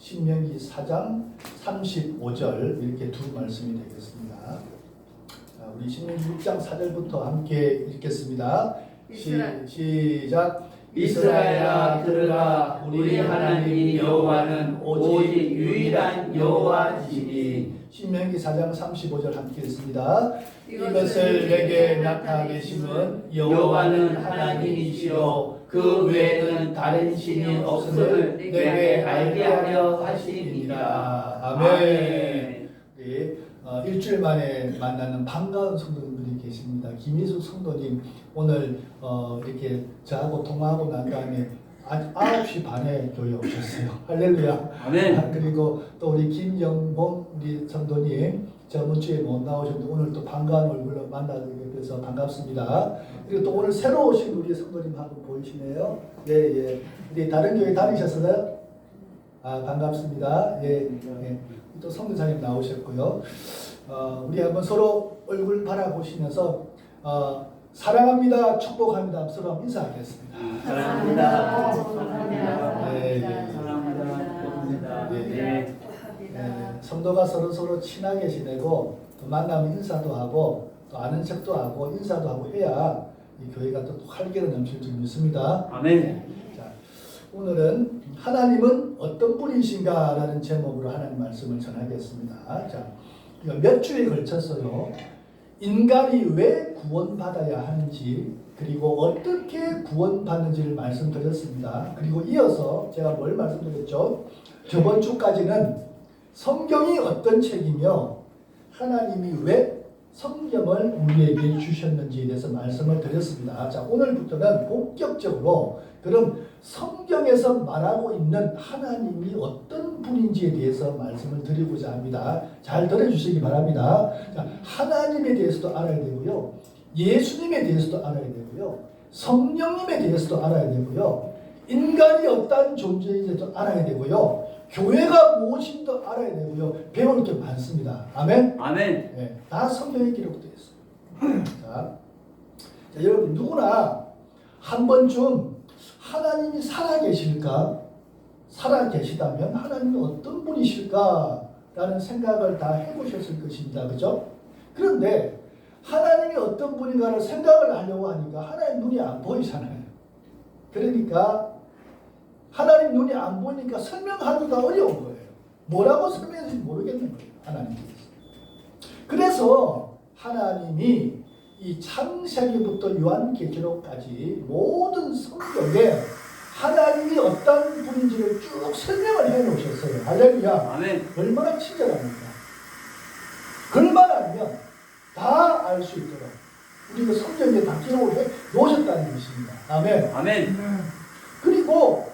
신명기 4장 35절 이렇게 두 말씀이 되겠습니다. 우리 신명기 6장 4절부터 함께 읽겠습니다. 시작. 이스라엘아 들으라. 우리 하나님 여호와는 오직 유일한 여호와시니. 신명기 4장 35절 함께 읽습니다. 이것을 내게 나타나게 심은 여호와는 하나님이시요 그 외에는 다른 신이 없음을 내게 알게 하려 하시니라. 아멘. 네, 일주일 만에 만나는 반가운 성도님들이 계십니다. 김희숙 성도님 오늘 이렇게 저하고 통화하고 난 다음에 9시 반에 교회 오셨어요. 할렐루야. 아멘. 그리고 또 우리 김영봉 우리 성도님 저번 주에 못 나오셨는데 오늘 또 반가운 얼굴로 만나게 돼서 반갑습니다. 그리고 또 오늘 새로 오신 우리 성도님 한 분 보이시네요. 예. 우리 다른 교회 다니셨어요? 반갑습니다. 예. 또 성도사님 나오셨고요. 우리 한번 서로 얼굴 바라보시면서 사랑합니다, 축복합니다. 서로 한번 인사하겠습니다. 사랑합니다. 네. 사랑합니다. 축복합니다. 네. 성도가 서로 친하게 지내고 또 만나면 인사도 하고 또 아는 척도 하고 인사도 하고 해야 이 교회가 또 활기를 넘칠 줄 믿습니다. 아멘. 자, 오늘은 하나님은 어떤 분이신가라는 제목으로 하나님 말씀을 전하겠습니다. 자, 몇 주에 걸쳐서요. 인간이 왜 구원받아야 하는지 그리고 어떻게 구원받는지를 말씀드렸습니다. 그리고 이어서 제가 뭘 말씀드렸죠? 저번 주까지는 성경이 어떤 책이며 하나님이 왜 성경을 우리에게 주셨는지에 대해서 말씀을 드렸습니다. 자, 오늘부터는 본격적으로 그럼 성경에서 말하고 있는 하나님이 어떤 분인지에 대해서 말씀을 드리고자 합니다. 잘 들어주시기 바랍니다. 자, 하나님에 대해서도 알아야 되고요. 예수님에 대해서도 알아야 되고요. 성령님에 대해서도 알아야 되고요. 인간이 어떤 존재인지도 알아야 되고요. 교회가 무엇인지도 알아야 되고요. 배울 게 많습니다. 아멘? 아멘. 네, 다 성경에 기록되어 있어요. 자, 여러분 누구나 한 번쯤 하나님이 살아계실까? 살아계시다면 하나님이 어떤 분이실까라는 생각을 다 해보셨을 것입니다. 그죠? 그런데 하나님이 어떤 분인가를 생각을 하려고 하니까 하나님 눈이 안 보이잖아요. 그러니까 하나님 눈이 안 보이니까 설명하기가 어려운 거예요. 뭐라고 설명할지 모르겠는 거예요. 하나님께서. 그래서 하나님이 이 창세기부터 요한계시록까지 모든 성경에 하나님이 어떤 분인지를 쭉 설명을 해놓으셨어요. 할렐루야. 아멘. 얼마나 친절합니까? 글만 알면 다 알 수 있도록 우리가 성경에 다 기록을 해 놓으셨다는 것입니다. 아멘. 아멘. 그리고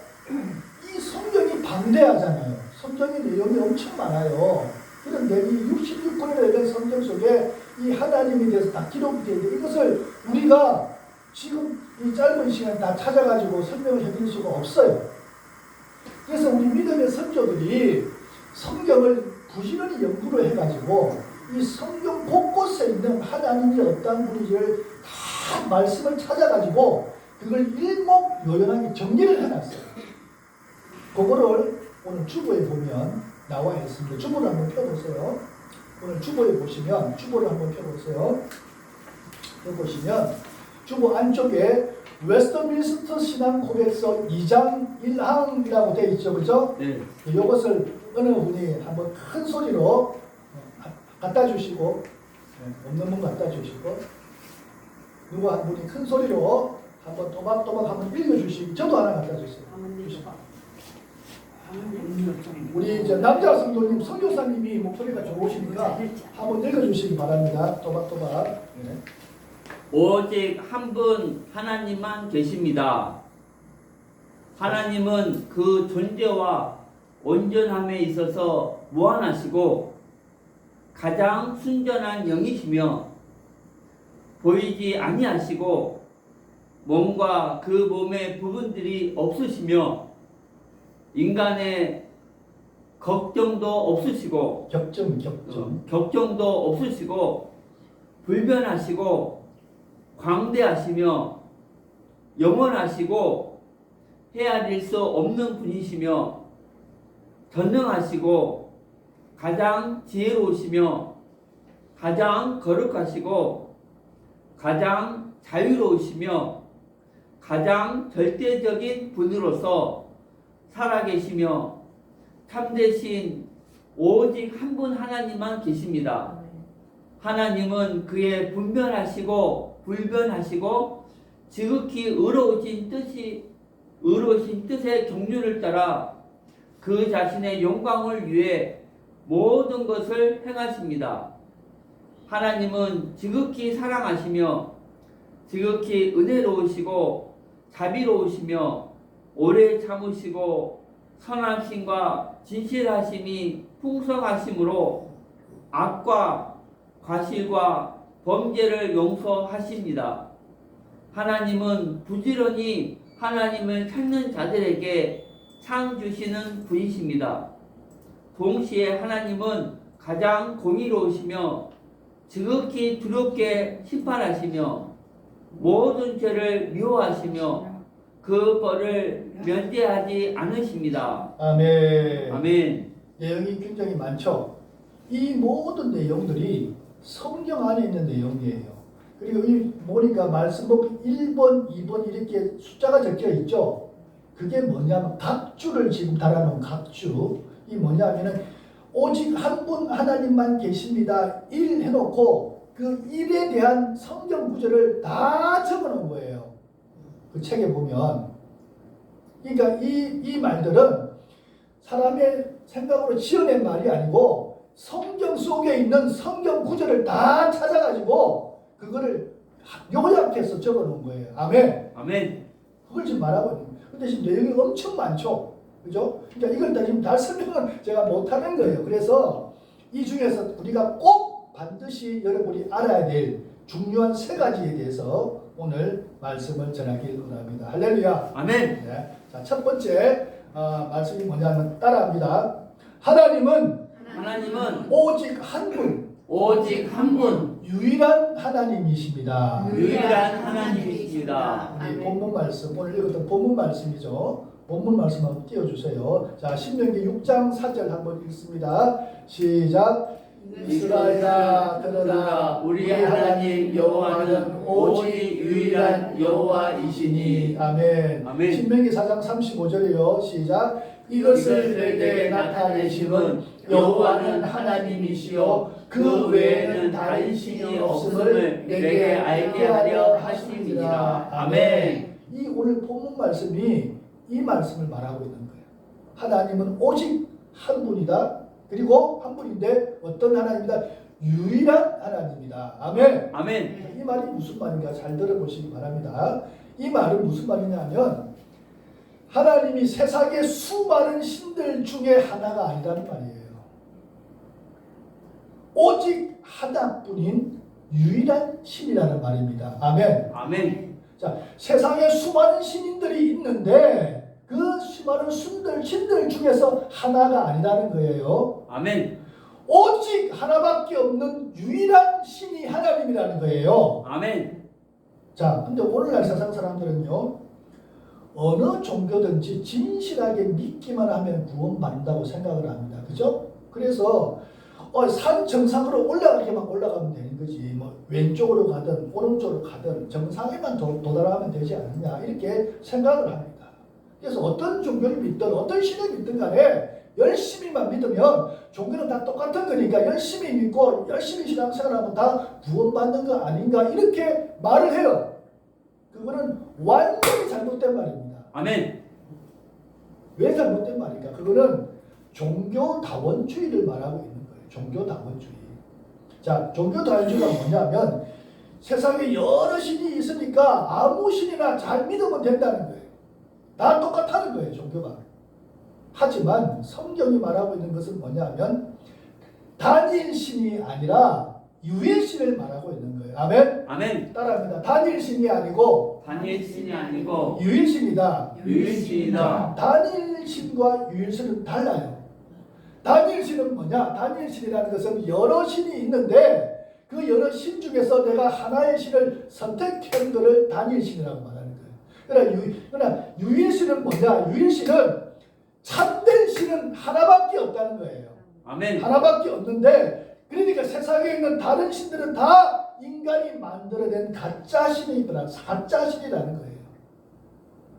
이 성경이 방대하잖아요. 성경의 내용이 엄청 많아요. 그런데 이 66권이나 되는 성경 속에 이 하나님에 대해서 다 기록이 되어 있는데 이것을 우리가 지금 이 짧은 시간에 다 찾아가지고 설명을 해드릴 수가 없어요. 그래서 우리 믿음의 선조들이 성경을 부지런히 연구를 해가지고 이 성경 곳곳에 있는 하나님이 어떤 분인지를 다 말씀을 찾아가지고 그걸 일목요연하게 정리를 해놨어요. 그거를 오늘 주보에 보면 나와 있습니다. 주보를 한번 펴보세요. 오늘 주보에 보시면 주보를 한번 펴보세요. 여기 보시면 주보 안쪽에 웨스트민스터 신앙 고백서 2장 1항이라고 되어 있죠. 그죠? 네. 이것을 어느 분이 한번 큰 소리로 갖다 주시고 없는 분 갖다 주시고 누구 한 분이 큰 소리로 한번 또박또박 한번 읽어주시고 저도 하나 갖다 주세요. 우리 이제 남자 성도님 선교사님이 목소리가 좋으시니까 한번 읽어주시기 바랍니다. 또박또박. 네. 오직 한 분 하나님만 계십니다. 하나님은 그 존재와 온전함에 있어서 무한하시고 가장 순전한 영이시며 보이지 아니하시고 몸과 그 몸의 부분들이 없으시며 인간의 걱정도 없으시고 격정도 없으시고 불변하시고 광대하시며 영원하시고 헤아릴 수 없는 분이시며 전능하시고 가장 지혜로우시며 가장 거룩하시고 가장 자유로우시며 가장 절대적인 분으로서 살아계시며 참되신 오직 한 분 하나님만 계십니다. 하나님은 그의 분별하시고 불변하시고 지극히 의로우신 뜻의 경륜을 따라 그 자신의 영광을 위해 모든 것을 행하십니다. 하나님은 지극히 사랑하시며 지극히 은혜로우시고 자비로우시며 오래 참으시고 선하심과 진실하심이 풍성하심으로 악과 과실과 범죄를 용서하십니다. 하나님은 부지런히 하나님을 찾는 자들에게 상 주시는 분이십니다. 동시에 하나님은 가장 공의로우시며 지극히 두렵게 심판하시며 모든 죄를 미워하시며 그 벌을 면제하지 않으십니다. 아멘. 아멘. 내용이 굉장히 많죠. 이 모든 내용들이 성경 안에 있는 내용이에요. 그리고 이 보니까 말씀복 1번, 2번 이렇게 숫자가 적혀 있죠. 그게 뭐냐면 각주를 지금 달아놓은 각주. 이 뭐냐면은 오직 한 분 하나님만 계십니다. 1 해놓고 그 1에 대한 성경 구절을 다 적어놓은 거예요. 그 책에 보면. 그러니까 이 말들은 사람의 생각으로 지어낸 말이 아니고 성경 속에 있는 성경 구절을 다 찾아가지고 그거를 요약해서 적어놓은 거예요. 아멘. 아멘. 그걸 지금 말하고 있는 거예요. 근데 지금 내용이 엄청 많죠. 그죠? 그러니까 이걸 다 지금 다 설명은 제가 못하는 거예요. 그래서 이 중에서 우리가 꼭 반드시 여러분이 알아야 될 중요한 3가지에 대해서 오늘 말씀을 전하길 원합니다. 할렐루야. 아멘. 네. 자, 첫 번째 말씀이 뭐냐면 따라합니다. 하나님은 오직 한 분, 오직 한 분, 유일한 하나님이십니다. 유일한 하나님이십니다. 우리 본문 말씀, 오늘 읽었던 본문 말씀이죠. 본문 말씀 한번 띄워주세요. 자, 신명기 6장 4절 한번 읽습니다. 시작. 이스라엘아 들으라, 우리 하나님 여호와는 오직 유일한 여호와이시니. 아멘. 아멘. 신명기 4장 35절이요. 시작. 이것을 내게 나타내심은 여호와는 하나님이시요 그 외에는 다른 신이 없음을 내게 알게 하려 하심이니라. 아멘. 이 오늘 본문 말씀이 이 말씀을 말하고 있는 거예요. 하나님은 오직 한 분이다. 그리고 한 분인데 어떤 하나님이다? 유일한 하나님이다. 아멘. 아멘. 이 말이 무슨 말인가 잘 들어보시기 바랍니다. 이 말은 무슨 말이냐면 하나님이 세상의 수많은 신들 중에 하나가 아니라는 말이에요. 오직 하나뿐인 유일한 신이라는 말입니다. 아멘. 아멘. 자, 세상에 수많은 신인들이 있는데 그 수많은 신들 중에서 하나가 아니라는 거예요. 아멘. 오직 하나밖에 없는 유일한 신이 하나님이라는 거예요. 아멘. 자, 근데 오늘날 세상 사람들은요, 어느 종교든지 진실하게 믿기만 하면 구원받는다고 생각을 합니다. 그죠? 그래서 산 정상으로 올라가기만 올라가면 되는 거지. 뭐 왼쪽으로 가든 오른쪽으로 가든 정상에만 도달하면 되지 않느냐 이렇게 생각을 합니다. 그래서 어떤 종교를 믿든 어떤 신을 믿든 간에 열심히만 믿으면 종교는 다 똑같은 거니까 열심히 믿고 열심히 신앙생활하면 다 구원받는 거 아닌가 이렇게 말을 해요. 그거는 완전히 잘못된 말입니다. 아멘. 왜 잘못된 말인가? 그거는 종교다원주의를 말하고 있는 거예요. 종교다원주의. 자, 종교다원주의가 뭐냐면 세상에 여러 신이 있으니까 아무 신이나 잘 믿으면 된다는 거예요. 다 똑같다는 거예요, 종교가. 하지만 성경이 말하고 있는 것은 뭐냐면 단일 신이 아니라 유일 신을 말하고 있는 거예요. 아멘. 아멘. 따라합니다. 단일 신이 아니고 단일 신이 아니고 유일 신이다. 유일 신이다. 단일 신과 유일 신은 달라요. 단일 신은 뭐냐? 단일 신이라는 것은 여러 신이 있는데 그 여러 신 중에서 내가 하나의 신을 선택한 것을 단일 신이라고 말하는 거예요. 그러나 유일 신은 뭐냐? 유일 신은 참된 신을 신은 하나밖에 없다는 거예요. 아멘. 하나밖에 없는데, 그러니까 세상에 있는 다른 신들은 다 인간이 만들어낸 가짜 신이더라. 가짜 신이라는 거예요.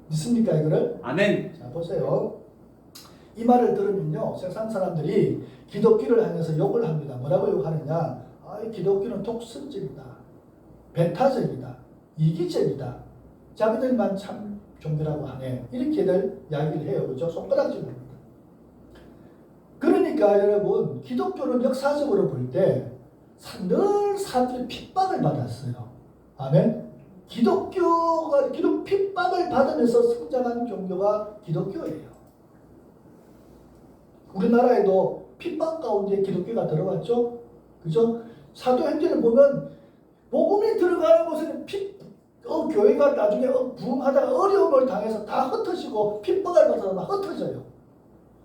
믿습니까 이거를? 아멘. 자 보세요. 이 말을 들으면요, 세상 사람들이 기독교를 향해서 욕을 합니다. 뭐라고 욕하느냐? 이 기독교는 독선적이다, 배타적이다, 이기적이다, 자기들만 참 종교라고 하네, 이렇게들 이야기를 해요. 그죠? 손가락질합니다. 그러니까 여러분, 기독교는 역사적으로 볼 때 늘 사람들이 핍박을 받았어요. 아멘. 기독 핍박을 받으면서 성장한 종교가 기독교예요. 우리나라에도 핍박 가운데 기독교가 들어왔죠. 그죠? 사도행전을 보면 복음이 들어가는 곳에는 교회가 나중에 부흥하다가 어려움을 당해서 다 흩어지고 핍박을 받아서 다 흩어져요.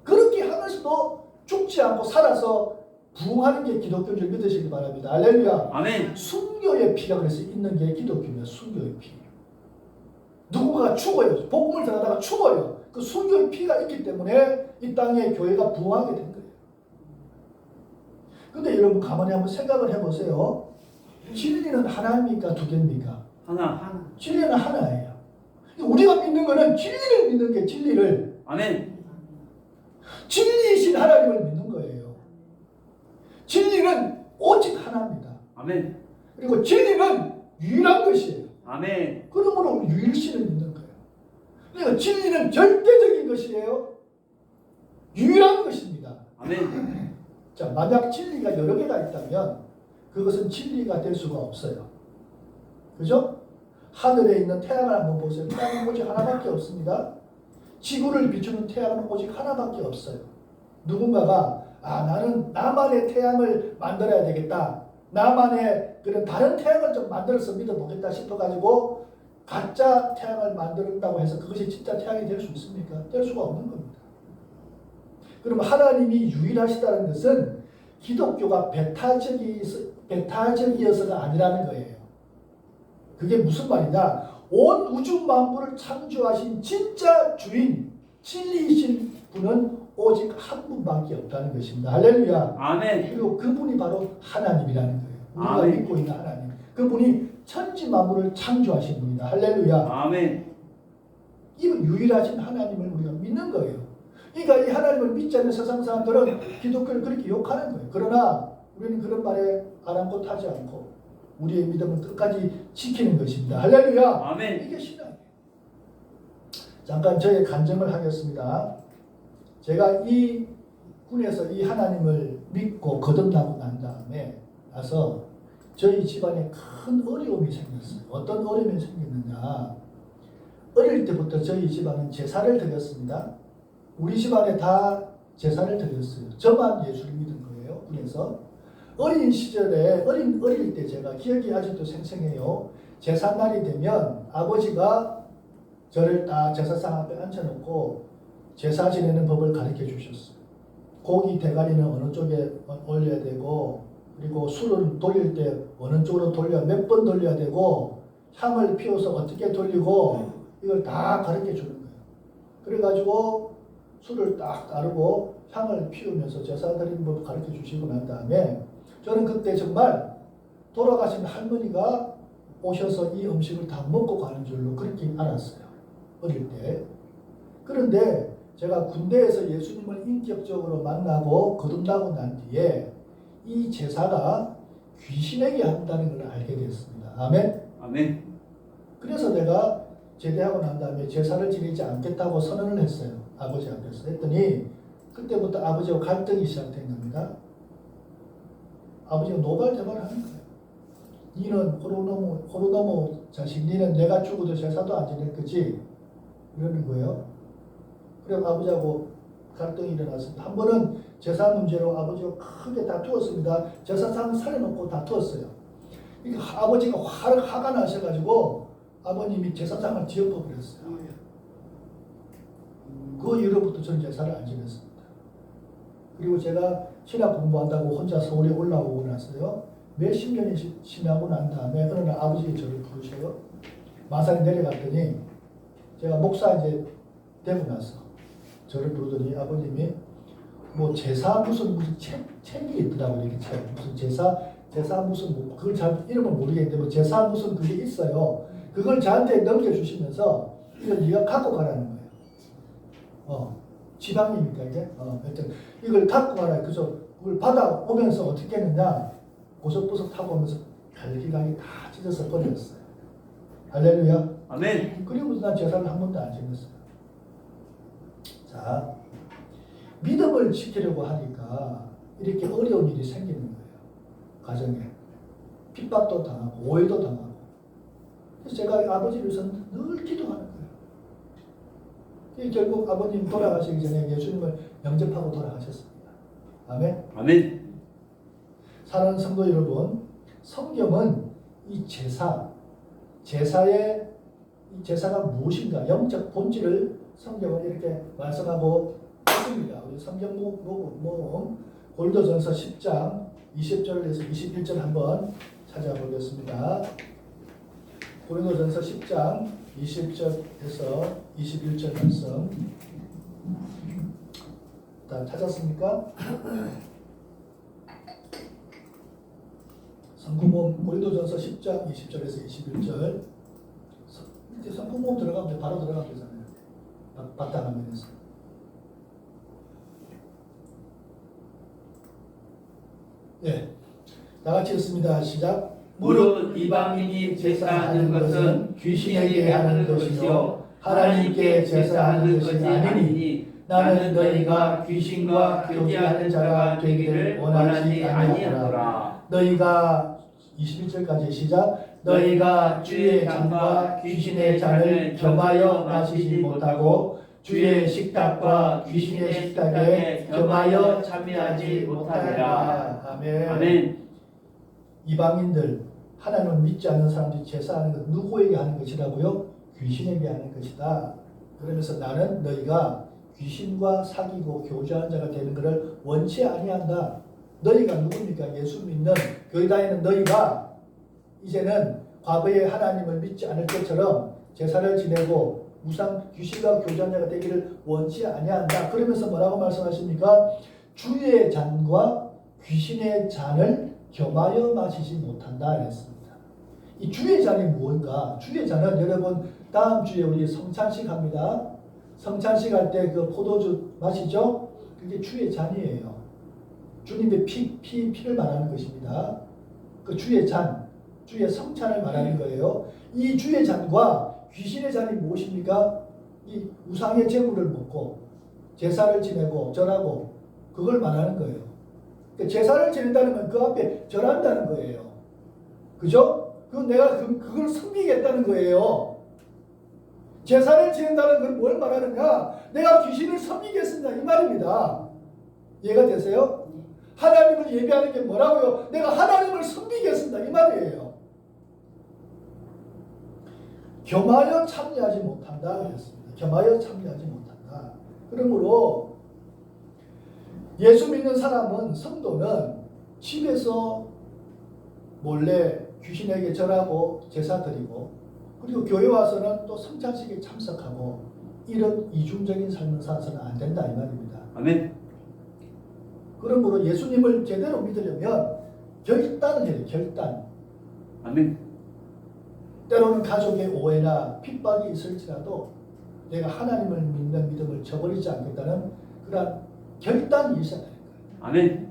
그렇게 하면서도 죽지 않고 살아서 부흥하는 게 기독교인 줄 믿으시기 바랍니다. 할렐루야. 아멘. 순교의 피가 그래서 있는 게 기독교입니다. 순교의 피. 누군가가 죽어요. 복음을 전하다가 죽어요. 그 순교의 피가 있기 때문에 이 땅에 교회가 부흥하게 된 거예요. 근데 여러분 가만히 한번 생각을 해보세요. 진리는 하나입니까? 두 개입니까? 하나. 진리는 하나예요. 우리가 믿는 거는 진리를 믿는 게 진리를. 아멘. 진리이신 하나님을 믿는 거예요. 진리는 오직 하나입니다. 아멘. 그리고 진리는 유일한 것이에요. 아멘. 그러므로 유일신을 믿는 거예요. 그러니까 진리는 절대적인 것이에요. 유일한 것입니다. 아멘. 자, 만약 진리가 여러 개가 있다면 그것은 진리가 될 수가 없어요. 그죠? 하늘에 있는 태양을 한번 보세요. 태양은 오직 하나밖에 없습니다. 지구를 비추는 태양은 오직 하나밖에 없어요. 누군가가 나는 나만의 태양을 만들어야 되겠다, 나만의 그런 다른 태양을 좀 만들어서 믿어보겠다 싶어가지고 가짜 태양을 만든다고 해서 그것이 진짜 태양이 될 수 있습니까? 될 수가 없는 겁니다. 그럼 하나님이 유일하시다는 것은 기독교가 배타적이어서가 아니라는 거예요. 그게 무슨 말이냐? 온 우주 만물을 창조하신 진짜 주인, 진리이신 분은 오직 한 분밖에 없다는 것입니다. 할렐루야. 아멘. 그리고 그분이 바로 하나님이라는 거예요. 우리가 아멘. 믿고 있는 하나님. 그분이 천지 만물을 창조하신 분이다. 할렐루야. 아멘. 이분 유일하신 하나님을 우리가 믿는 거예요. 그러니까 이 하나님을 믿지 않는 세상 사람들은 기독교를 그렇게 욕하는 거예요. 그러나 우리는 그런 말에 아랑곳하지 않고 우리의 믿음을 끝까지 지키는 것입니다. 할렐루야. 아멘. 이게 신앙이에요. 잠깐 저의 간증을 하겠습니다. 제가 이 군에서 이 하나님을 믿고 거듭나고 난 다음에 나서 저희 집안에 큰 어려움이 생겼어요. 어떤 어려움이 생겼느냐? 어릴 때부터 저희 집안은 제사를 드렸습니다. 우리 집안에 다 제사를 드렸어요. 저만 예수를 믿은 거예요. 그래서 어린 시절에 어릴 때 제가 기억이 아직도 생생해요. 제삿날이 되면 아버지가 저를 딱 제사상 앞에 앉혀놓고 제사 지내는 법을 가르쳐 주셨어요. 고기 대가리는 어느 쪽에 올려야 되고, 그리고 술을 돌릴 때 어느 쪽으로 몇 번 돌려야 되고, 향을 피워서 어떻게 돌리고, 이걸 다 가르쳐 주는 거예요. 그래가지고 술을 딱 따르고 향을 피우면서 제사 드리는 법을 가르쳐 주시고 난 다음에 저는 그때 정말 돌아가신 할머니가 오셔서 이 음식을 다 먹고 가는 줄로 그렇게 알았어요. 어릴 때. 그런데 제가 군대에서 예수님을 인격적으로 만나고 거듭나고 난 뒤에 이 제사가 귀신에게 한다는 걸 알게 됐습니다. 아멘? 아멘. 그래서 내가 제대하고 난 다음에 제사를 지내지 않겠다고 선언을 했어요. 아버지 앞에서. 했더니 그때부터 아버지와 갈등이 시작된 겁니다. 아버지가 노발대발을 하는 거예요. 니는 호로노무 자식, 니는 내가 죽어도 제사도 안 지낼 거지? 이러는 거예요. 그래서 아버지하고 갈등이 일어났습니다. 한 번은 제사 문제로 아버지가 크게 다투었습니다. 제사상을 살려놓고 다투었어요. 그러니까 아버지가 화가 나셔가지고 아버님이 제사상을 뒤엎어버렸어요. 그 이후로부터 저는 제사를 안 지냈습니다. 그리고 제가 신학 공부한다고 혼자 서울에 올라오고 나서요, 몇십 년이 지나고 난 다음에 어느 날 아버지가 저를 부르셔요. 마산에 내려갔더니 제가 목사 이제 되고 나서 저를 부르더니 아버님이 뭐 제사 무슨 책이 있더라고. 이렇게 책 무슨 제사 무슨 뭐 그걸 잘 이름을 모르겠는데 뭐 제사 무슨 그게 있어요. 그걸 저한테 넘겨주시면서 이걸 네가 갖고 가라는 거예요. 지방이니까 이게 하여튼 이걸 갖고 가라. 그래서 그걸 받아오면서 어떻게 했느냐, 고속버섯 타고 오면서 갈기갈기 다 찢어서 버렸어요. 할렐루야. 아멘. 그리고서 난 제사를 한 번도 안 지냈어요. 자, 믿음을 지키려고 하니까 이렇게 어려운 일이 생기는 거예요. 가정에 핍박도 당하고 오해도 당하고. 그래서 제가 아버지를 위해서 늘 기도하는 거예요. 결국 아버님 돌아가시기 전에 예수님을 영접하고 돌아가셨습니다. 아멘. 아멘. 사랑하는 성도 여러분, 성경은 이 제사의 이 제사가 무엇인가, 영적 본질을 성경은 이렇게 말씀하고 있습니다. 우리 성경 모음 고린도전서 10장 20절에서 21절 한번 찾아보겠습니다. 고린도전서 10장 20절에서 21절 말씀 다 찾았습니까? 성구모음 고린도전서 10장 20절에서 21절. 이제 성구모음 들어가면 바로 들어가면 되잖아요. 바탕화면에서. 네, 다 같이 읽습니다. 시작. 무릇 이방인이 제사하는 것은 귀신에게 하는 것이요 하나님께 제사하는 것이 아니니 나는 너희가 귀신과 교제하는 자가 되기를 원하지 아니하노라. 너희가 21절까지 시작. 너희가 주의 잔과 귀신의 잔을 겸하여 마시지 못하고 주의 식탁과 귀신의 식탁에 겸하여 참여하지 못하리라. 아멘. 아멘. 이방인들, 하나님을 믿지 않는 사람들이 제사하는 것 누구에게 하는 것이라고요? 귀신에게 하는 것이다. 그러면서 나는 너희가 귀신과 사귀고 교제하는 자가 되는 것을 원치 아니한다. 너희가 누굽니까? 예수 믿는 교회 다니는 너희가 이제는 과거에 하나님을 믿지 않을 때처럼 제사를 지내고 무상 귀신과 교제하는 자가 되기를 원치 아니한다. 그러면서 뭐라고 말씀하십니까? 주의 잔과 귀신의 잔을 겸하여 마시지 못한다 했습니다. 이 주의 잔이 무엇인가? 주의 잔은 여러분 다음 주에 우리 성찬식 합니다. 성찬식 할 때 그 포도주 마시죠? 그게 주의 잔이에요. 주님의 피를 말하는 것입니다. 그 주의 잔, 주의 성찬을 말하는 거예요. 이 주의 잔과 귀신의 잔이 무엇입니까? 이 우상의 제물을 먹고 제사를 지내고 절하고 그걸 말하는 거예요. 제사를 지낸다는 건 그 앞에 절한다는 거예요. 그죠? 내가 그걸 섬기겠다는 거예요. 제사를 지낸다는 건 뭘 말하느냐? 내가 귀신을 섬기겠습니다. 이 말입니다. 이해가 되세요? 하나님을 예배하는 게 뭐라고요? 내가 하나님을 섬기겠습니다. 이 말이에요. 겸하여 참여하지 못한다 그랬습니다. 겸하여 참여하지 못한다. 그러므로 예수 믿는 사람은, 성도는 집에서 몰래 귀신에게 절하고 제사 드리고 그리고 교회 와서는 또 성찬식에 참석하고 이런 이중적인 삶을 살아서는 안 된다 이 말입니다. 아멘. 그러므로 예수님을 제대로 믿으려면 결단을 해야 돼요. 결단. 아멘. 때로는 가족의 오해나 핍박이 있을지라도 내가 하나님을 믿는 믿음을 저버리지 않겠다는 그런 결단이 있어야 되는 거예요. 아멘.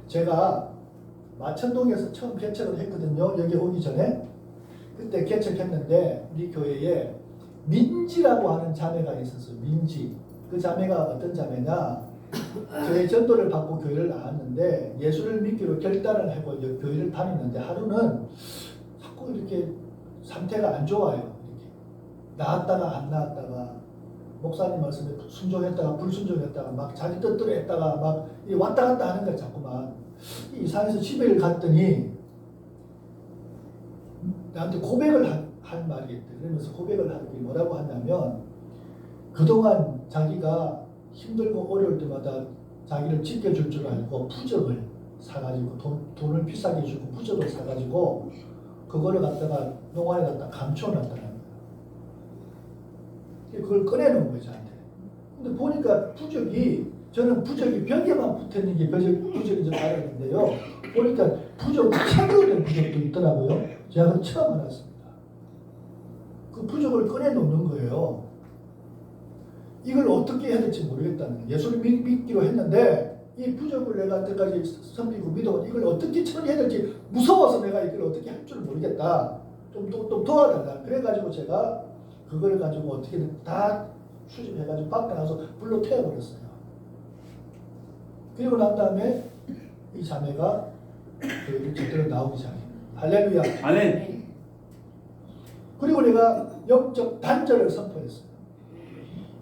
제가 마천동에서 처음 개척을 했거든요. 여기 오기 전에. 그때 개척했는데 우리 교회에 민지라고 하는 자매가 있었어요. 민지. 그 자매가 어떤 자매냐? 저의 전도를 받고 교회를 나왔는데 예수를 믿기로 결단을 하고 교회를 다니는데 하루는 자꾸 이렇게 상태가 안 좋아요. 이렇게 나왔다가 안 나왔다가 목사님 말씀에 순종했다가 불순종했다가 막 자기 뜻대로 했다가 막 왔다 갔다 하는 거야 자꾸만. 이상해서 집에 갔더니 나한테 고백을 한 말이 있대. 그러면서 고백을 하는 게 뭐라고 하냐면 그동안 자기가 힘들고 어려울 때마다 자기를 지켜줄 줄 알고 부적을 사가지고 돈을 비싸게 주고 부적을 사가지고 그거를 갖다가 농화에 갖다 감춰놨다는 거야. 그걸 꺼내놓은 거예요 저한테. 근데 보니까 부적이 저는 부적이 벽에만 붙어있는 게 부적인 줄 알았는데요. 보니까 부적 책으로 된 부적도 있더라고요. 제가 그걸 처음 알았습니다. 그 부적을 꺼내놓는 거예요. 이걸 어떻게 해야 될지 모르겠다는 거예요. 예수를 믿기로 했는데 이 부적을 내가 때까지 섬기고 믿어 이걸 어떻게 처리해야 될지 무서워서 내가 이걸 어떻게 할 줄 모르겠다. 좀 도와달라. 그래가지고 제가 그걸 가지고 어떻게든 다 수집해가지고 밖에 나가서 불로 태워버렸어요. 그리고 난 다음에 이 자매가 제대로 나오기 시작해요. 할렐루야. 아멘. 그리고 내가 영적 단절을 선포했어요.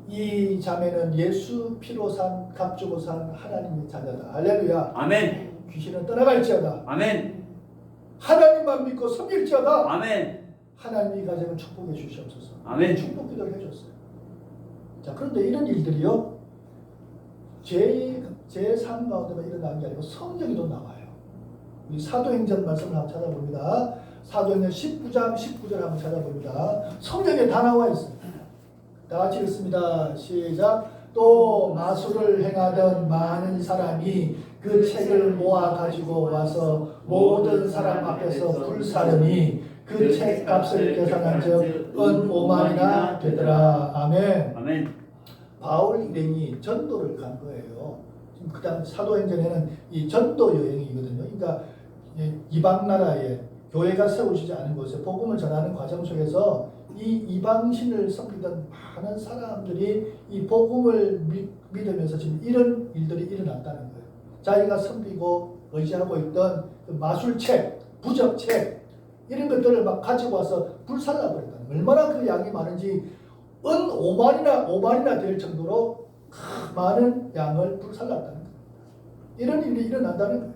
이 자매는 예수 피로 산 값주고 산 하나님의 자녀다. 할렐루야. 아멘. 귀신은 떠나갈지어다. 아멘. 하나님만 믿고 섬길지어다. 아멘. 하나님이 가정을 축복해 주시옵소서. 아멘. 축복 기도를 해줬어요. 자, 그런데 이런 일들이요, 제 삶 가운데만 일어난 게 아니고 성경에도 나와요. 우리 사도행전 말씀을 한번 찾아봅니다. 사도행전 19장 19절 한번 찾아봅니다. 성경에 다 나와 있어요. 다 같이 읽습니다. 시작. 또 마술을 행하던 많은 사람이 그 책을 모아 가지고 와서 모든 사람 앞에서 불사르니 그 책 값을 계산한즉 은 5만이나 되더라. 아멘. 아멘. 바울 일행이 전도를 간 거예요. 지금 그다음 사도행전에는 이 전도 여행이거든요. 그러니까 이방 나라에 교회가 세우시지 않은 곳에 복음을 전하는 과정 속에서 이 이방신을 섬기던 많은 사람들이 이 복음을 믿으면서 지금 이런 일들이 일어났다는 거예요. 자기가 섬기고 의지하고 있던 그 마술책, 부적책 이런 것들을 막 가지고 와서 불살라 버렸다는 거예요. 얼마나 그 양이 많은지 은 5만이나 될 정도로 많은 양을 불살랐다는 거예요. 이런 일이 일어난다는 거예요.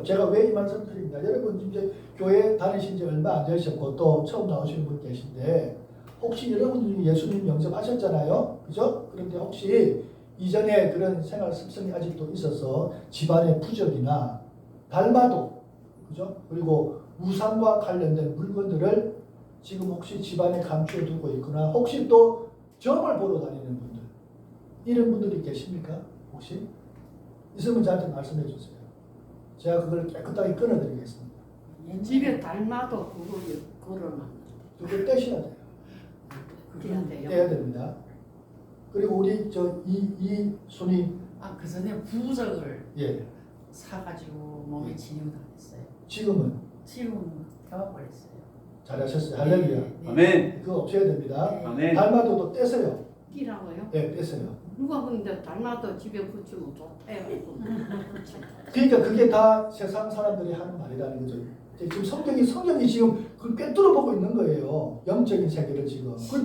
제가 왜 이 말씀을 드립니다. 여러분 이제 교회 다니신 지 얼마 안 되셨고 또 처음 나오시는 분 계신데 혹시 여러분 중에 예수님 영접하셨잖아요. 그죠? 그런데 혹시 이전에 그런 생활 습성이 아직도 있어서 집안의 부적이나 달마도, 그죠? 그리고 우상과 관련된 물건들을 지금 혹시 집안에 감추어 두고 있거나 혹시 또 점을 보러 다니는 분들 이런 분들이 계십니까? 혹시? 있으면 저한테 말씀해 주세요. 제가 그걸 깨끗하게 끊어드리겠습니다. 집에 닮아도 그거 걸어놔. 그걸 떼셔야 돼요. 그래야 돼요. 떼야 됩니다. 그리고 우리 이 순이 그 전에 부적을 예 사가지고 몸에 지니고 다녔어요. 지금은 지금 태워버렸어요. 잘하셨어요. 할렐루야. 네. 아멘. 그거 없애야 됩니다. 네. 아멘. 달마도도 떼세요. 끼라고요? 네, 떼세요. 누가 근데 닮아도 집에 붙이면 좋대요. 그러니까 그게 다 세상 사람들이 하는 말이라는 거죠. 지금 성경이 지금 그걸 꿰뚫어 보고 있는 거예요. 영적인 세계를 지금. 그걸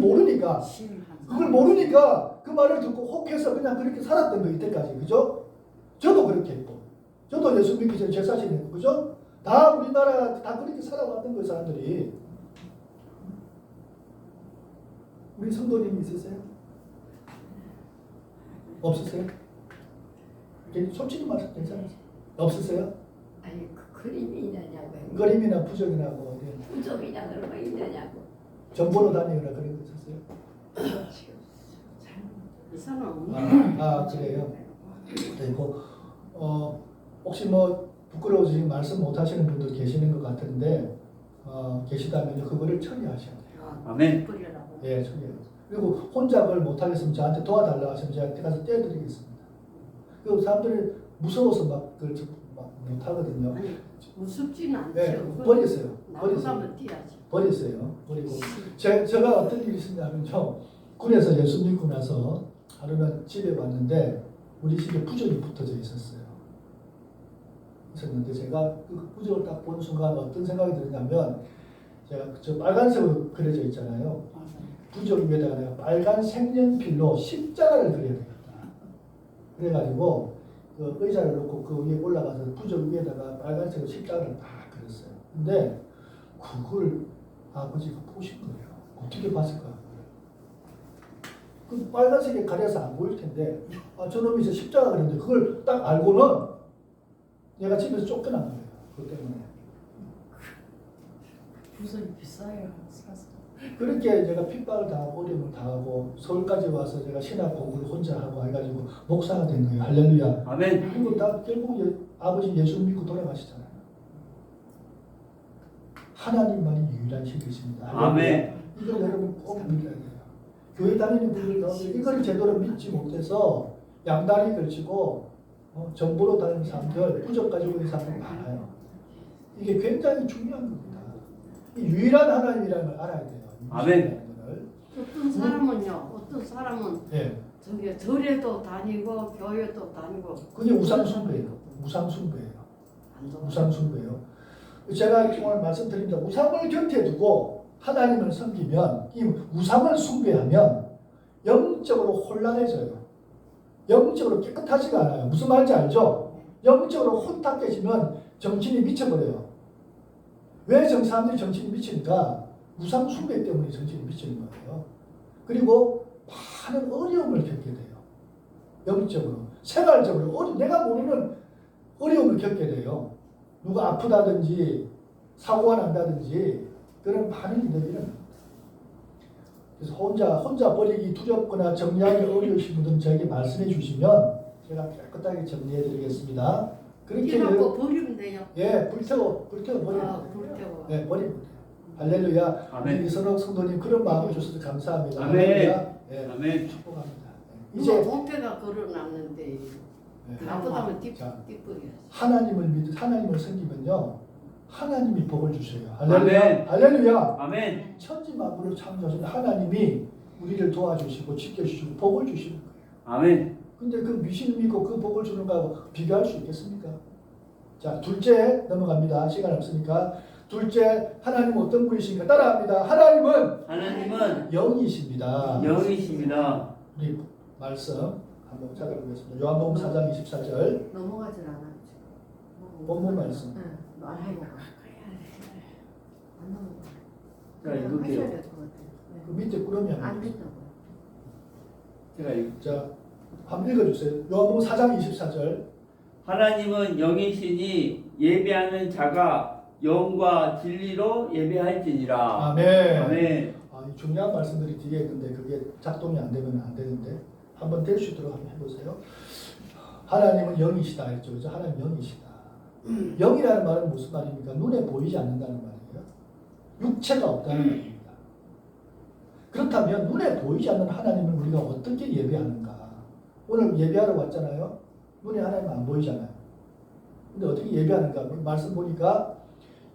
모르니까 그 말을 듣고 혹해서 그냥 그렇게 살았던 거 이때까지. 그죠? 저도 그렇게 했고. 저도 예수 믿기 전에 제사신했고. 그죠? 다 우리나라 다 그렇게 살아왔던 거예요, 사람들이. 우리 성도님 있으세요? 없으세요? 솔직히 말해서 괜찮으세요? 없으세요? 아니 그 그림이 있느냐고요. 그림이나 부적이나 뭐 이런 부적이나 그런 거 있느냐고. 정보로 다니거나 그런 거 있었어요? 이 사람은 그래요? 그리고 혹시 뭐 부끄러워서 지금 말씀 못 하시는 분들 계시는 것 같은데 계시다면 그거를 처리하셔야 돼요. 아멘. 뿌리라고. 예, 처리해요. 그리고 혼자 그걸 못 하겠으면 저한테 도와달라고 하시면 제가 가서 떼어드리겠습니다. 그 사람들이 무서워서 막 그걸 못 하거든요. 아니 무섭지는 않죠. 네, 버리세요. 나가면 뛰어야지. 버리세요. 버리고 제가 어떤 일이 있었냐면요. 군에서 예수 믿고 나서 하루는 집에 왔는데 우리 집에 부적이 붙어져 있었어요. 있었는데 제가 그 부적을 딱 본 순간 어떤 생각이 드냐면 제가 저 빨간색으로 그려져 있잖아요. 부적 위에다가 내가 빨간 색연필로 십자가를 그려야 되겠다. 그래가지고 그 의자를 놓고 그 위에 올라가서 부적 위에다가 빨간색으로 십자가를 딱 그렸어요. 근데 그걸 아버지가 보신 거예요. 어떻게 봤을까요? 그 빨간색에 가려서 안 보일 텐데 저놈이 이제 십자가 그렸는데 그걸 딱 알고는 얘가 집에서 쫓겨난 거예요. 그것 때문에. 부석이 비싸요. 사서. 그렇게 제가 핍박을 당하고 어려움을 당하고 서울까지 와서 제가 신학 공부를 혼자 하고 해가지고 목사가 된 거예요. 할렐루야. 아멘. 그리고 다 결국 아버지 예수 믿고 돌아가시잖아요. 하나님만이 유일한 신이십니다. 할렐루야. 아멘. 이걸 여러분 꼭 믿어야 돼요. 교회 다니는 분들도 이걸 제대로 믿지 못해서 양다리 걸치고 정보로 다니는 사람들, 부적 가지고 있는 사람들 많아요. 이게 굉장히 중요한 겁니다. 이 유일한 하나님이라는 걸 알아야 돼요. 아멘. 어떤 사람은요, 어떤 사람은 예, 저기 절에도 다니고 교회도 다니고 그게 우상숭배예요. 우상숭배예요. 안 좋아. 우상숭배예요. 제가 오늘 말씀드립니다. 우상을 곁에 두고 하나님을 섬기면 이 우상을 숭배하면 영적으로 혼란해져요. 영적으로 깨끗하지가 않아요. 무슨 말인지 알죠? 영적으로 혼탁해지면 정신이 미쳐버려요. 왜 사람들이 정신이 미치니까 우상 숭배 때문에 정신이 미치는 거예요. 그리고 많은 어려움을 겪게 돼요. 영적으로, 생활적으로 내가 모르는 어려움을 겪게 돼요. 누가 아프다든지 사고가 난다든지 그런 많은 일들이 일어납니다. 그래서 혼자 버리기 두렵거나 정리하기 어려우신 분들은 저에게 말씀해 주시면 제가 깨끗하게 정리해 드리겠습니다. 그렇게 피놓고 버리면 돼요. 예, 불태워 버리면 아, 돼요. 불태워. 네, 버리면 돼요. 할렐루야. 아멘. 이선옥 성도님 그런 마음을 주셔서 감사합니다. 아멘. 할렐루야. 예, 아멘. 축복합니다. 이제 이제 동태가 걸어놨는데 네. 나보다는 자. 띠뿌리야. 하나님을 섬기면요 하나님이 복을 주세요. 할렐루야. 아멘. 할렐루야. 아멘. 천지 만물을 창조하신 하나님이 우리를 도와주시고 지켜주시고 복을 주시는 거예요. 아멘. 근데 그 미신 믿고 그 복을 주는 거하고 비교할 수 있겠습니까? 자, 둘째 넘어갑니다. 시간 없으니까. 둘째, 하나님 어떤 분이신가 따라합니다. 하나님은 영이십니다. 영이십니다. 우리 말씀 한번 찾아보겠습니다. 요한복음 4장 24절 넘어가질 않아. 본문 말씀. 응, 말해봐. 안 넘어가. 자, 읽을게요. 하셔야 될 것 같아요. 그 밑에 꾸러미 안 한번 된다고요. 제가 자, 한번 읽어주세요. 요한복음 4장 24절. 하나님은 영이시니 예배하는 자가 영과 진리로 예배할지니라. 아멘. 아멘. 이 중요한 말씀들이 뒤에 있는데 그게 작동이 안 되면 안 되는데 한번 될 수 있도록 한번 해보세요. 하나님은 영이시다 했죠. 그죠? 하나님 영이시다. 영이라는 말은 무슨 말입니까? 눈에 보이지 않는다는 말이에요. 육체가 없다는 말입니다. 그렇다면 눈에 보이지 않는 하나님을 우리가 어떻게 예배하는가? 오늘 예배하러 왔잖아요. 눈에 하나님 안 보이잖아요. 근데 어떻게 예배하는가? 말씀 보니까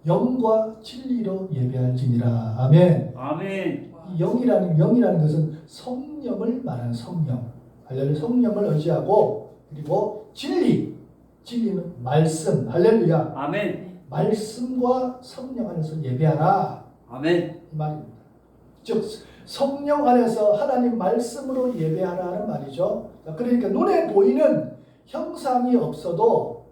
영과 진리로 예배할지니라. 아멘. 아멘. 이 영이라는 것은 성령을 말하는 성령. 할렐루야. 성령을 의지하고 그리고 진리는 말씀. 할렐루야. 아멘. 말씀과 성령 안에서 예배하라. 아멘. 이 말입니다. 즉 성령 안에서 하나님 말씀으로 예배하라는 말이죠. 그러니까 눈에 보이는 형상이 없어도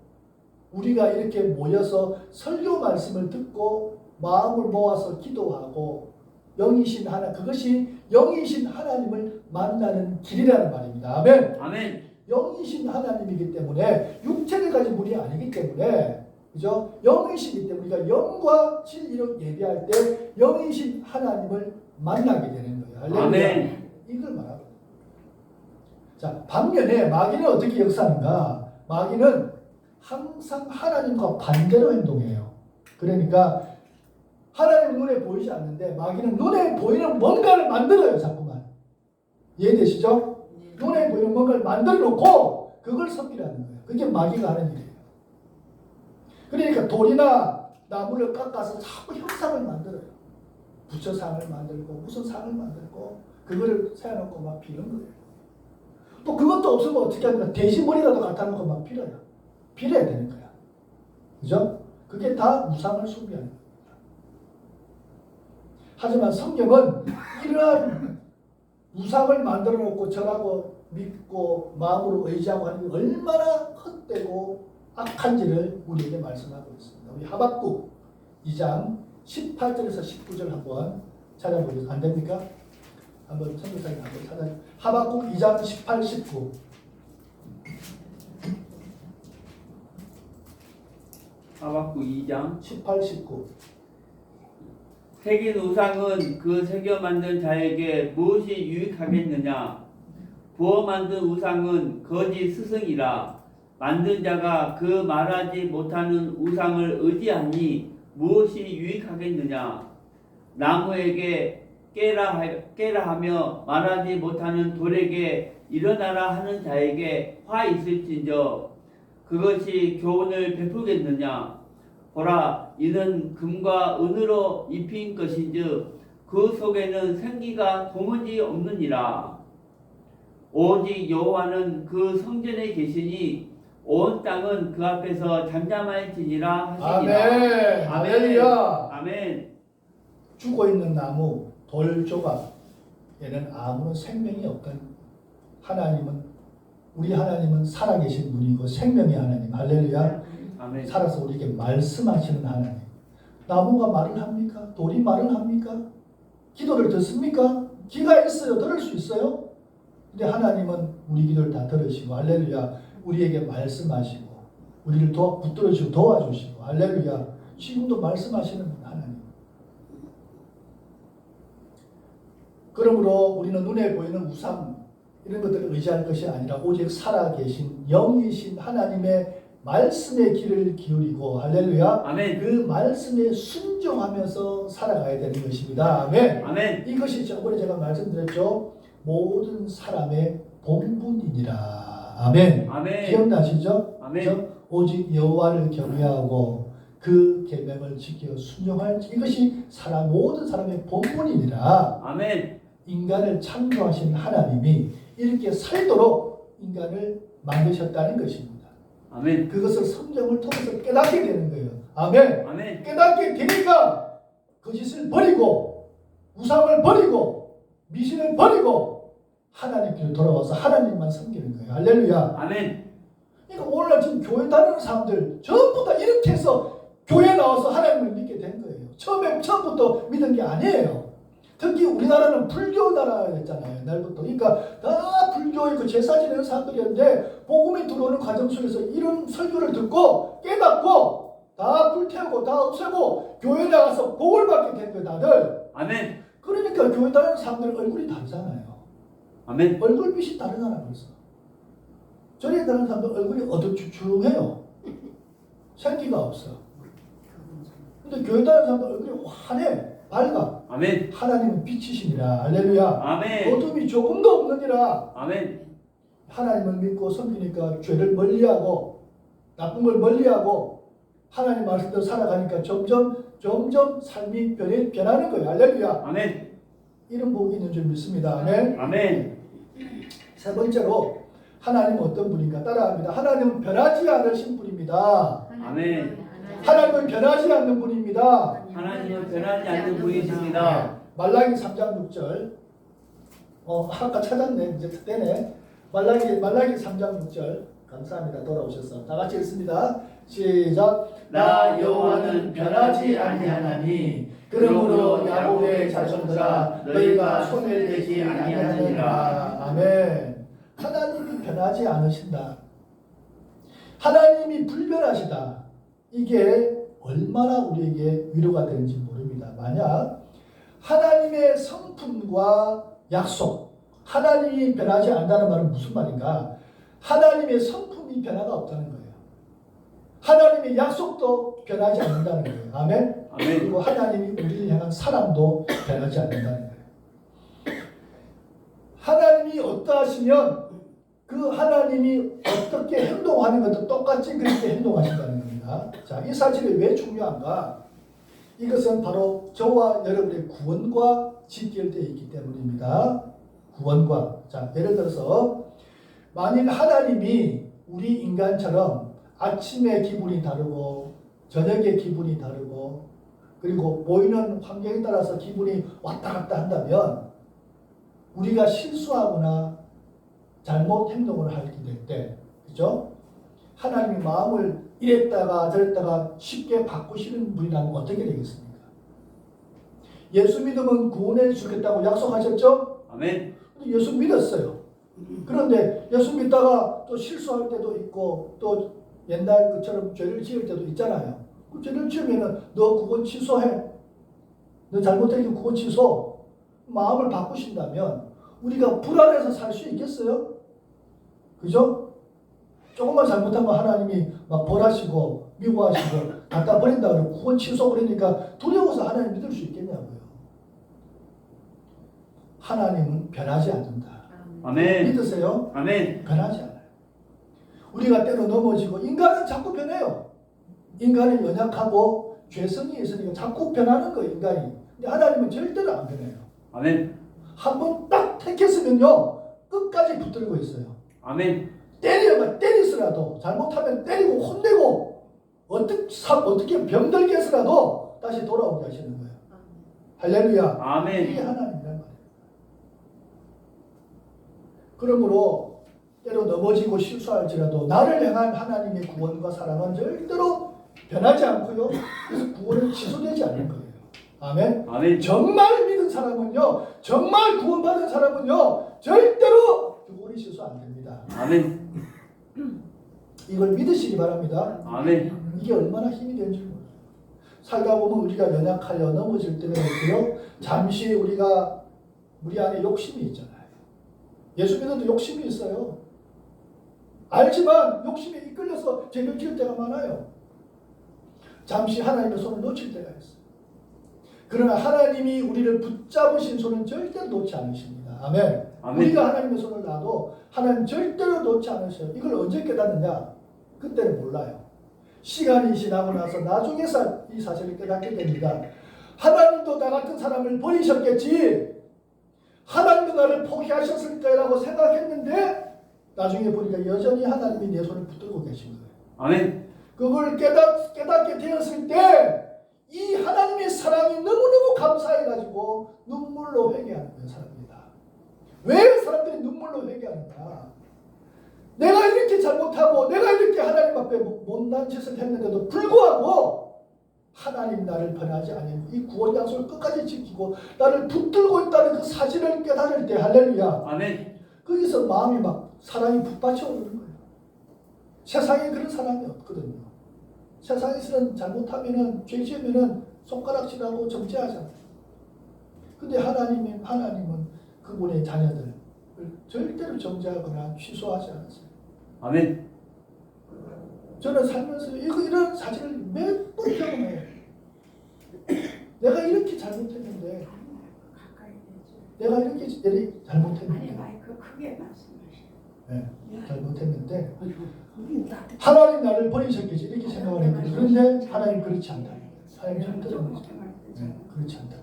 우리가 이렇게 모여서 설교 말씀을 듣고 마음을 모아서 기도하고 영이신 하나님, 그것이 영이신 하나님을 만나는 길이라는 말입니다. 아멘. 아멘. 영이신 하나님이기 때문에 육체를 가진 분이 아니기 때문에 그죠? 영이시기 때문에 우리가 영과 진리로 예배할 때 영이신 하나님을 만나게 되는 거예요. 할렐루야. 아멘. 이걸 말하고. 자, 반면에 마귀는 어떻게 역사하는가? 마귀는 항상 하나님과 반대로 행동해요. 그러니까 하나님 눈에 보이지 않는데 마귀는 눈에 보이는 뭔가를 만들어요. 자꾸만. 이해되시죠? 눈에 보이는 뭔가를 만들어 놓고 그걸 섬기라는 거예요. 그게 마귀가 하는 일이에요. 그러니까 돌이나 나무를 깎아서 자꾸 형상을 만들어요. 부처상을 만들고 무슨 상을 만들고 그거를 세워놓고 막 비는 거예요. 또 그것도 없으면 어떻게 합니까? 돼지머리라도 갖다 놓고 막 빌어요. 빌어야 되는 거야. 그죠? 그게 다 우상을 숭배하는 겁니다. 하지만 성경은 이러한 우상을 만들어 놓고 절하고 믿고 마음으로 의지하고 하는 게 얼마나 헛되고 악한지를 우리에게 말씀하고 있습니다. 우리 하박국 2장 18절에서 19절 한번 찾아보겠습니다. 안 됩니까? 한번 선교사님 한번 찾아주세요. 하박국 2장 18, 19. 하박국 2장 18, 19. 새긴 우상은 그 새겨 만든 자에게 무엇이 유익하겠느냐? 부어 만든 우상은 거짓 스승이라. 만든 자가 그 말하지 못하는 우상을 의지하니 무엇이 유익하겠느냐? 나무에게 깨라 하며 말하지 못하는 돌에게 일어나라 하는 자에게 화 있을진저 그것이 교훈을 베푸겠느냐? 보라, 이는 금과 은으로 입힌 것인즉 그 속에는 생기가 도무지 없느니라. 오직 여호와는 그 성전에 계시니 온 땅은 그 앞에서 잠잠할지니라 하시니라. 아멘. 할렐루야. 아멘. 죽어 있는 나무, 돌 조각에는 아무런 생명이 없던 하나님은, 우리 하나님은 살아계신 분이고 생명의 하나님. 할렐루야. 아멘. 살아서 우리에게 말씀하시는 하나님. 나무가 말을 합니까? 돌이 말을 합니까? 기도를 듣습니까? 귀가 있어요. 들을 수 있어요. 근데 하나님은 우리 기도를 다 들으시고, 할렐루야, 우리에게 말씀하시고 우리를 붙들어주시고 도와주시고, 할렐루야, 지금도 말씀하시는 하나님. 그러므로 우리는 눈에 보이는 우상 이런 것들을 의지할 것이 아니라 오직 살아계신 영이신 하나님의 말씀의 귀를 기울이고, 할렐루야, 아멘. 그 말씀에 순종하면서 살아가야 되는 것입니다. 아멘. 아멘. 이것이 저번에 제가 말씀드렸죠. 모든 사람의 본분이니라. 아멘. 아멘. 기억나시죠? 아멘. 그죠? 오직 여호와를 경외하고 그 계명을 지켜 순종할, 이것이 모든 사람의 본분이니라. 아멘. 인간을 창조하신 하나님이 이렇게 살도록 인간을 만드셨다는 것입니다. 아멘. 그것을 성경을 통해서 깨닫게 되는 거예요. 아멘. 아멘. 깨닫게 되니까 거짓을 버리고 우상을 버리고 미신을 버리고 하나님께로 돌아와서 하나님만 섬기는 거예요. 할렐루야. 아멘. 그러니까 오늘날 지금 교회 다니는 사람들 전부 다 이렇게 해서 교회에 나와서 하나님을 믿게 된 거예요. 처음부터 믿은 게 아니에요. 특히 우리나라는 불교 나라였잖아요. 옛날부터. 그러니까 다 불교의 그 제사 지내는 사람들이었는데 복음이 들어오는 과정 속에서 이런 설교를 듣고 깨닫고 다 불태우고 다 없애고 교회 나가서 복을 받게 된 거예요. 다들. 아멘. 그러니까 교회 다니는 사람들 얼굴이 다르잖아요. 아멘. 얼굴빛이 다르잖아요. 벌써. 저리 다니는 사람들 얼굴이 어두쭉쭉해요. 생기가 없어. 근데 교회 다니는 사람들 얼굴이 환해. 밝아. 아멘. 하나님은 빛이시니라. 할렐루야. 아멘. 어둠이 조금도 없느니라. 아멘. 하나님을 믿고 섬기니까 죄를 멀리하고 나쁜 걸 멀리하고 하나님 말씀대로 살아가니까 점점 삶이 변하는 거예요. 할렐루야. 아멘. 이런 복이 있는 줄 믿습니다. 아멘. 아멘. 세 번째로 하나님은 어떤 분인가 따라합니다. 하나님은 변하지 않으신 분입니다. 아멘. 하나님은 변하지 않는 분입니다. 하나님은 변하지 않는 분이십니다. 말라기 3장 6절. 아까 찾았네. 이제 그때네. 말라기 3장 6절. 감사합니다. 돌아오셔서 다 같이 읽습니다. 시작. 나 여호와는 변하지 아니하나니 그러므로 야곱의 자손들아 너희가 손을 대지 아니하느니라. 아멘. 하나님이 변하지 않으신다. 하나님이 불변하시다. 이게 얼마나 우리에게 위로가 되는지 모릅니다. 만약 하나님의 성품과 약속, 하나님이 변하지 않는다는 말은 무슨 말인가? 하나님의 성품이 변화가 없다는 거예요. 하나님의 약속도 변하지 않는다는 거예요. 아멘? 아멘. 그리고 하나님이 우리를 향한 사랑도 변하지 않는다는 거예요. 하나님이 어떠하시면 그 하나님이 어떻게 행동하는 것도 똑같이 그렇게 행동하신다는 겁니다. 자, 이 사실이 왜 중요한가? 이것은 바로 저와 여러분의 구원과 직결되어 있기 때문입니다. 구원과. 자, 예를 들어서 만일 하나님이 우리 인간처럼 아침에 기분이 다르고 저녁에 기분이 다르고 그리고 보이는 환경에 따라서 기분이 왔다 갔다 한다면 우리가 실수하거나 잘못 행동을 하게 될 때, 그죠? 하나님이 마음을 이랬다가 저랬다가 쉽게 바꾸시는 분이라면 어떻게 되겠습니까? 예수 믿으면 구원해 주겠다고 약속하셨죠? 아멘. 예수 믿었어요. 그런데 예수 믿다가 또 실수할 때도 있고 또 옛날 그처럼 죄를 지을 때도 있잖아요. 그 죄를 지으면은 너 구원 취소해. 너 잘못된 구원 취소. 마음을 바꾸신다면 우리가 불안해서 살 수 있겠어요? 그죠? 조금만 잘못하면 하나님이 막 벌하시고 미워하시고 갖다 버린다 그러고 구원 취소 그러니까 두려워서 하나님 믿을 수 있겠냐고요. 하나님은 변하지 않는다. 아멘. 믿으세요? 아멘. 변하지 않아요. 우리가 때로 넘어지고 인간은 자꾸 변해요. 인간은 연약하고 죄성이 있으니까 자꾸 변하는 거예요. 인간이. 근데 하나님은 절대로 안 변해요. 아멘. 한 번 딱 택했으면요 끝까지 붙들고 있어요. 아멘. 때리더라도 잘못하면 때리고 혼내고 어떻게 병들게 해서라도 다시 돌아오게 하시는 거예요. 할렐루야. 아멘. 이게 하나님이란 말이에요. 그러므로 때로 넘어지고 실수할지라도 나를 향한 하나님의 구원과 사랑은 절대로 변하지 않고요. 그래서 구원은 취소되지 않는 거예요. 아멘. 아멘. 정말 믿은 사람은요, 정말 구원받은 사람은요, 절대로 구원이 실수 안 됩니다. 아멘. 이걸 믿으시기 바랍니다. 아멘. 이게 얼마나 힘이 되는지 몰라요. 살다 보면 우리가 연약하여 넘어질 때가 있고요. 잠시 우리 안에 욕심이 있잖아요. 예수 믿어도 욕심이 있어요. 알지만 욕심에 이끌려서 죄를 지을 때가 많아요. 잠시 하나님의 손을 놓칠 때가 있어요. 그러나 하나님이 우리를 붙잡으신 손은 절대로 놓지 않으십니다. 아멘. 아멘. 우리가 하나님의 손을 놔도 하나님 절대로 놓지 않으셔요. 이걸 언제 깨닫느냐? 그때는 몰라요. 시간이 지나고 나서 나중에 이 사실을 깨닫게 됩니다. 하나님도 나 같은 사람을 버리셨겠지. 하나님도 나를 포기하셨을 거라고 생각했는데 나중에 보니까 여전히 하나님이 내 손을 붙들고 계신 거예요. 아멘. 그걸 깨닫게 되었을 때 이 하나님의 사랑이 너무너무 감사해가지고 눈물로 회개하는 거예요. 사람입니다. 왜 사람들이 눈물로 회개하는가? 내가 이렇게 잘못하고 내가 이렇게 하나님 앞에 못난 짓을 했는데도 불구하고 하나님 나를 변하지 아니고 이 구원 약속을 끝까지 지키고 나를 붙들고 있다는 그 사실을 깨달을 때 할렐루야. 아멘. 거기서 마음이 막 사랑이 북받쳐 오르는 거예요. 세상에 그런 사람이 없거든요. 세상에서는 잘못하면은 죄 지으면은 손가락질하고 정죄하잖아요. 근데 하나님은 그분의 자녀들을 절대로 정죄하거나 취소하지 않았어요. 아멘. 저는 살면서 이런 사실을 몇 번 경험해요. 내가 이렇게 잘못했는데, 내가 이렇게 잘못했는데, 마이크 크게 말씀하시오. 네, 잘못했는데 하나님 나를 버리셨겠지 이렇게 생각을 했거든요. 그런데 하나님 그렇지 않다. 하나님 절대로 그렇지 않다.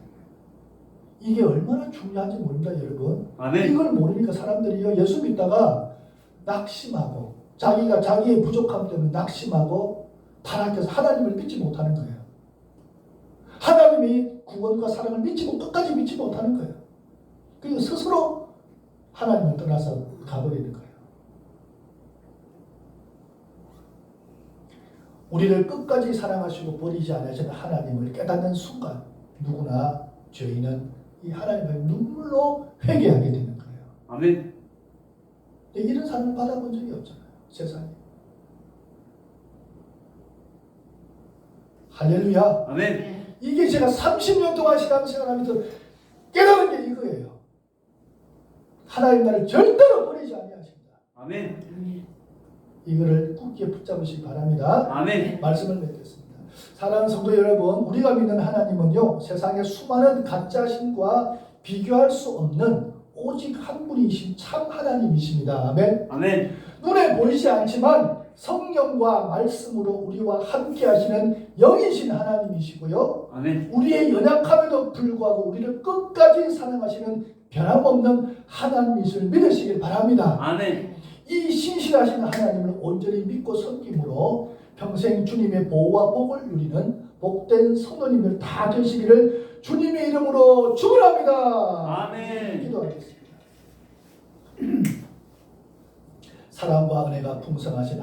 이게 얼마나 중요한지 모릅니다, 여러분. 아멘. 이걸 모르니까 사람들이요 예수 믿다가 낙심하고 자기의 부족함 때문에 낙심하고 타락해서 하나님을 믿지 못하는 거예요. 하나님이 구원과 사랑을 끝까지 믿지 못하는 거예요. 그리고 스스로 하나님을 떠나서 가버리는 거예요. 우리를 끝까지 사랑하시고 버리지 않으시는 하나님을 깨닫는 순간 누구나 죄인은 이 하나님을 눈물로 회개하게 되는 거예요. 아멘. 근데 이런 사랑을 받아본 적이 없잖아요. 세상에. 할렐루야. 아멘. 이게 제가 30년 동안 신앙생활하면서 깨달은 게 이거예요. 하나님 나를 절대로 버리지 아니하십니다. 아멘. 이거를 굳게 붙잡으시기 바랍니다. 아멘. 말씀을 맺겠습니다. 사랑하는 성도 여러분, 우리가 믿는 하나님은요 세상의 수많은 가짜 신과 비교할 수 없는 오직 한 분이신 참 하나님이십니다. 아멘. 아멘. 눈에 보이지 않지만 성령과 말씀으로 우리와 함께 하시는 영이신 하나님이시고요. 아멘. 우리의 연약함에도 불구하고 우리를 끝까지 사랑하시는 변함없는 하나님이실 믿으시길 바랍니다. 아멘. 이 신실하신 하나님을 온전히 믿고 섬김으로 평생 주님의 보호와 복을 누리는 복된 성도님들 다 되시기를 주님의 이름으로 축원합니다. 아멘. 기도하겠습니다. 사랑과 은혜가 풍성하신